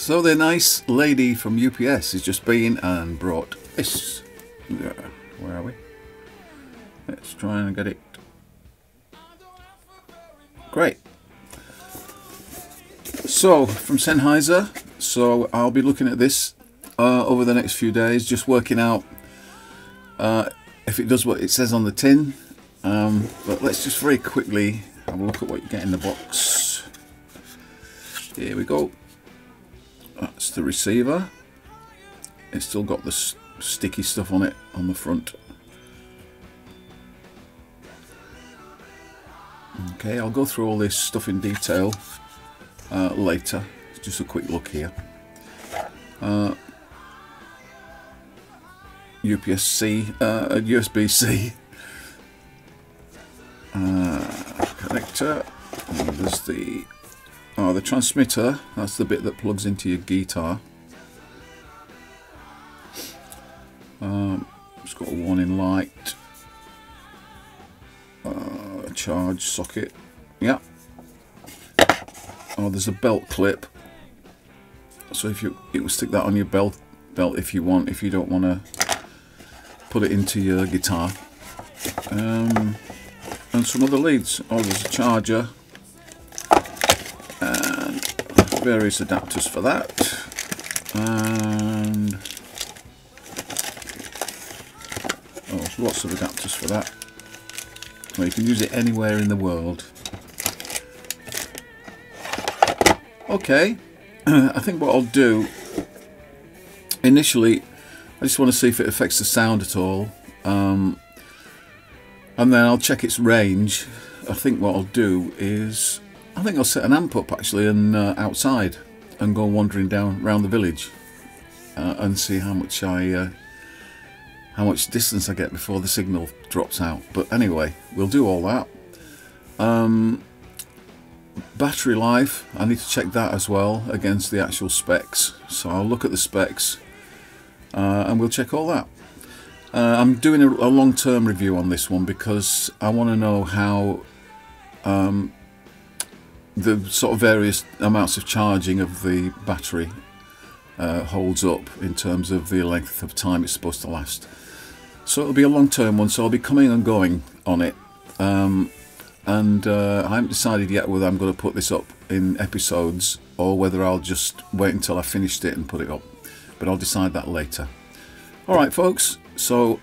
So the nice lady from UPS has just been and brought this. Where are we? Let's try and get it. Great. So from Sennheiser. So I'll be looking at this over the next few days, just working out if it does what it says on the tin. But let's just very quickly have a look at what you get in the box. Here we go. That's the receiver. It's still got the sticky stuff on it on the front. Okay, I'll go through all this stuff in detail later. Just a quick look here. UPS-C, USB-C connector. And there's the transmitter. That's the bit that plugs into your guitar. It's got a warning light, a charge socket. Yeah. Oh, there's a belt clip. So if you will stick that on your belt if you want. If you don't want to put it into your guitar. And some other leads. Oh, there's a charger. And various adapters for that. And oh, lots of adapters for that. Well, you can use it anywhere in the world. Okay, I think what I'll do initially, I just want to see if it affects the sound at all, and then I'll check its range. I think what I'll do is, I think I'll set an amp up actually and outside and go wandering down around the village and see how much distance I get before the signal drops out. But anyway, we'll do all that. Battery life, I need to check that as well against the actual specs. So I'll look at the specs and we'll check all that. I'm doing a long-term review on this one because I want to know how the sort of various amounts of charging of the battery holds up in terms of the length of time it's supposed to last. So it'll be a long-term one, so I'll be coming and going on it. And I haven't decided yet whether I'm going to put this up in episodes or whether I'll just wait until I finished it and put it up. But I'll decide that later. Alright folks, so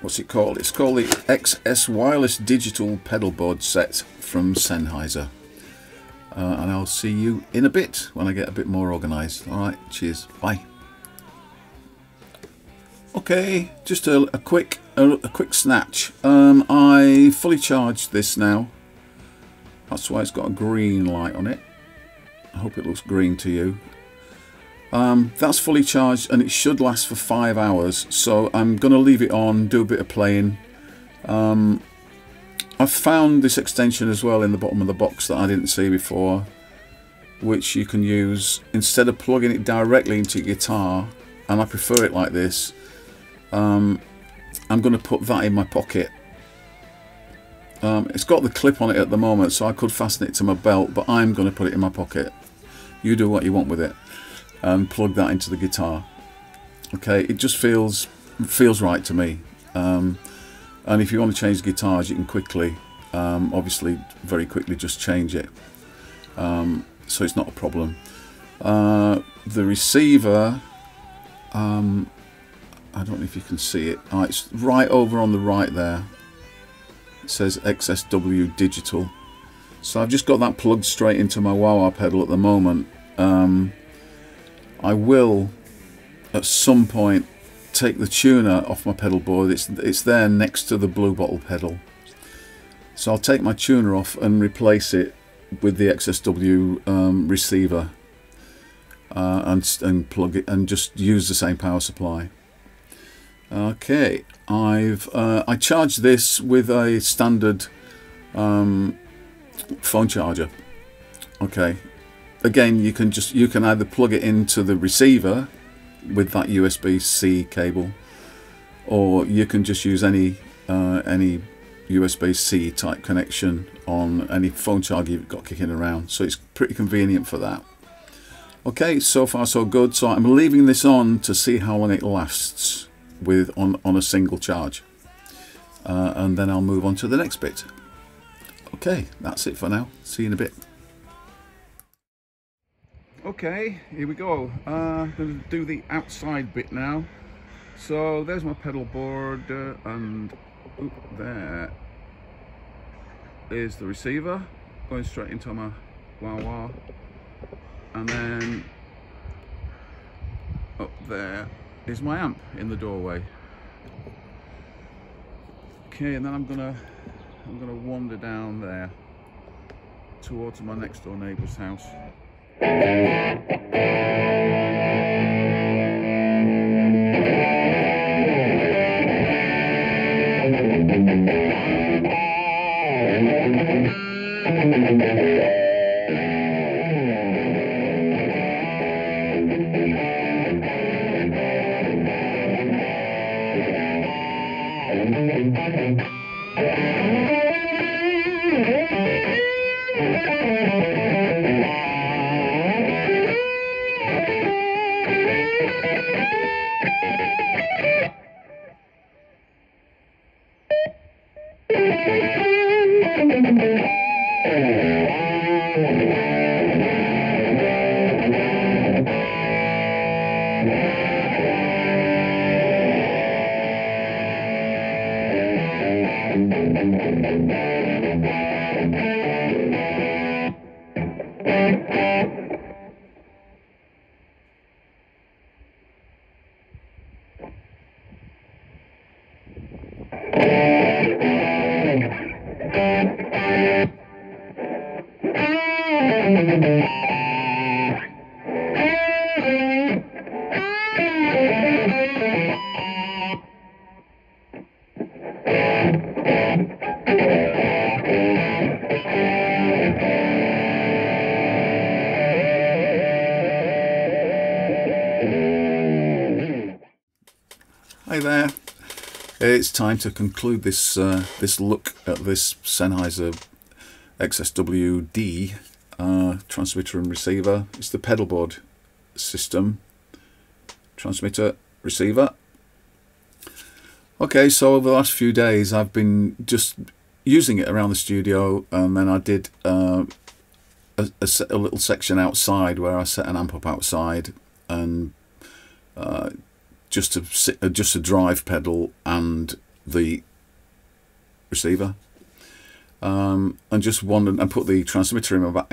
what's it called? It's called the XS Wireless Digital Pedalboard Set from Sennheiser. And I'll see you in a bit when I get a bit more organised. Alright, cheers, bye. Okay, just a quick snatch. I fully charged this now. That's why it's got a green light on it. I hope it looks green to you. That's fully charged and it should last for 5 hours. So I'm going to leave it on, do a bit of playing. I've found this extension as well in the bottom of the box that I didn't see before, which you can use instead of plugging it directly into your guitar, and I prefer it like this. I'm going to put that in my pocket. It's got the clip on it at the moment, so I could fasten it to my belt, but I'm going to put it in my pocket. You do what you want with it and plug that into the guitar. Okay, it just feels right to me. And if you want to change guitars, you can quickly, obviously very quickly just change it. So it's not a problem. The receiver, I don't know if you can see it. It's right over on the right there. It says XSW Digital. So I've just got that plugged straight into my wah-wah pedal at the moment. I will, at some point, take the tuner off my pedal board. It's there next to the blue bottle pedal. So I'll take my tuner off and replace it with the XSW receiver and plug it and just use the same power supply. Okay, I charged this with a standard phone charger. Okay, again, you can either plug it into the receiver with that USB-C cable, or you can just use any USB-C type connection on any phone charger you've got kicking around, so it's pretty convenient for that. Okay, so far so good. So I'm leaving this on to see how long it lasts with on a single charge, and then I'll move on to the next bit. Okay, that's it for now. See you in a bit. Okay, here we go. I'm going to do the outside bit now. So there's my pedal board, and there is the receiver going straight into my wah-wah, and then up there is my amp in the doorway. Okay, and then I'm gonna wander down there towards my next door neighbour's house. Hi there. It's time to conclude this this look at this Sennheiser XSWD transmitter and receiver. It's the Pedalboard system, transmitter, receiver. Okay, so over the last few days I've been just using it around the studio, and then I did a little section outside where I set an amp up outside, and just a drive pedal and the receiver, and just wandered and put the transmitter in my back,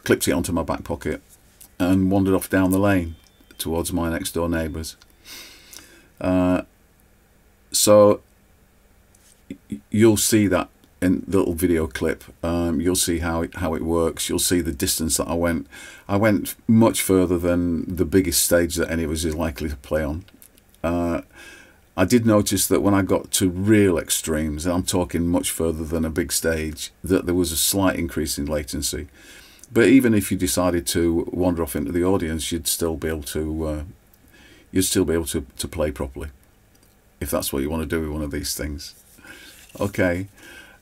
clipped it onto my back pocket, and wandered off down the lane towards my next door neighbours. So you'll see that in the little video clip. You'll see how it works. You'll see the distance that I went. I went much further than the biggest stage that any of us is likely to play on. I did notice that when I got to real extremes, and I'm talking much further than a big stage, that there was a slight increase in latency. But even if you decided to wander off into the audience, you'd still be able to play properly, if that's what you want to do with one of these things. Okay.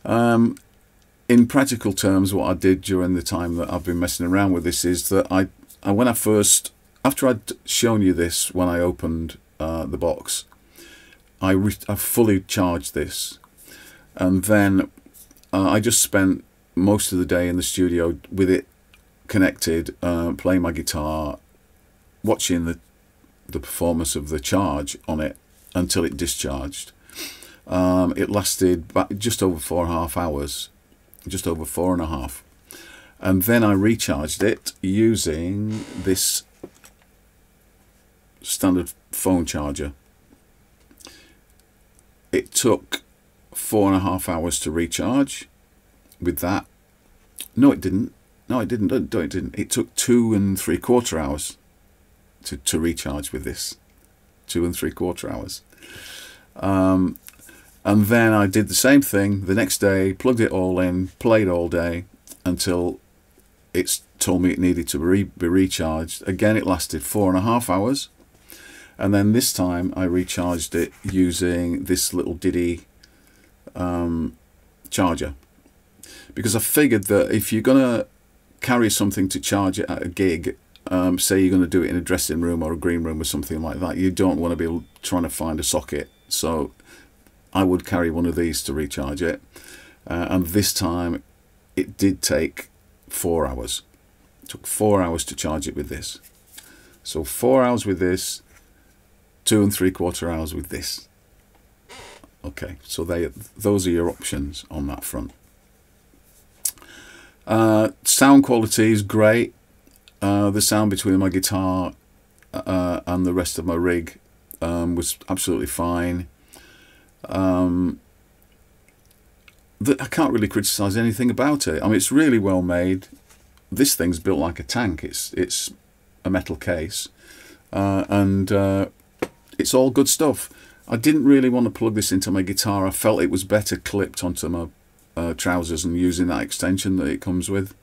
In practical terms, what I did during the time that I've been messing around with this is that after I'd shown you this when I opened the box, I fully charged this, and then I just spent most of the day in the studio with it connected, playing my guitar, watching the performance of the charge on it until it discharged. It lasted just over 4.5 hours, just over 4.5, and then I recharged it using this standard phone charger. It took 4.5 hours to recharge with that. No, it didn't. No, it didn't. No, it didn't. It took 2 3/4 hours to recharge with this. 2 3/4 hours. And then I did the same thing the next day, plugged it all in, played all day until it told me it needed to be recharged. Again, it lasted 4.5 hours. And then this time I recharged it using this little Diddy charger, because I figured that if you're gonna carry something to charge it at a gig, say you're going to do it in a dressing room or a green room or something like that, you don't want to be trying to find a socket. So I would carry one of these to recharge it, and this time it did take 4 hours. It took 4 hours to charge it with this. So 4 hours with this, 2 3/4 hours with this. Okay, so those are your options on that front. Sound quality is great. The sound between my guitar and the rest of my rig was absolutely fine. I can't really criticize anything about it. I mean, it's really well made. This thing's built like a tank. It's a metal case, and it's all good stuff. I didn't really want to plug this into my guitar. I felt it was better clipped onto my trousers and using that extension that it comes with,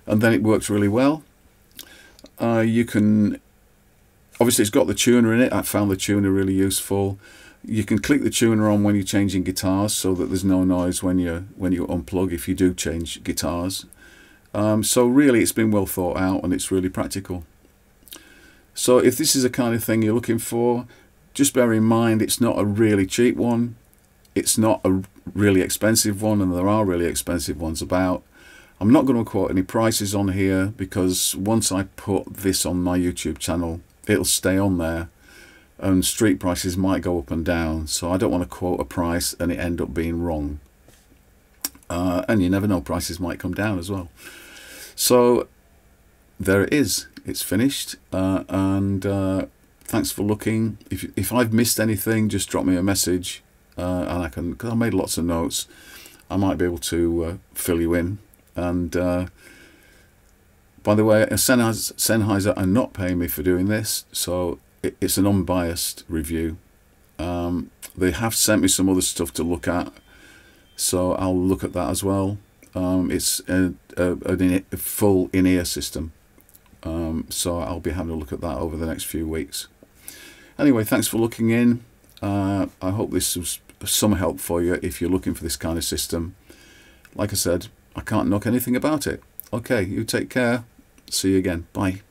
and then it works really well. You can, obviously it's got the tuner in it. I found the tuner really useful. You can click the tuner on when you're changing guitars so that there's no noise when you unplug if you do change guitars. So really it's been well thought out and it's really practical. So if this is the kind of thing you're looking for, just bear in mind it's not a really cheap one. It's not a really expensive one, and there are really expensive ones about. I'm not going to quote any prices on here because once I put this on my YouTube channel, it'll stay on there and street prices might go up and down. So I don't want to quote a price and it end up being wrong. And you never know, prices might come down as well. So there it is. It's finished. Thanks for looking. If I've missed anything, just drop me a message. And I can, because I made lots of notes, I might be able to fill you in. And by the way, Sennheiser are not paying me for doing this, so it's an unbiased review. They have sent me some other stuff to look at, so I'll look at that as well. It's a full in-ear system, so I'll be having a look at that over the next few weeks. Anyway, thanks for looking in. I hope this was some help for you if you're looking for this kind of system. Like I said, I can't knock anything about it. Okay, you take care. See you again. Bye.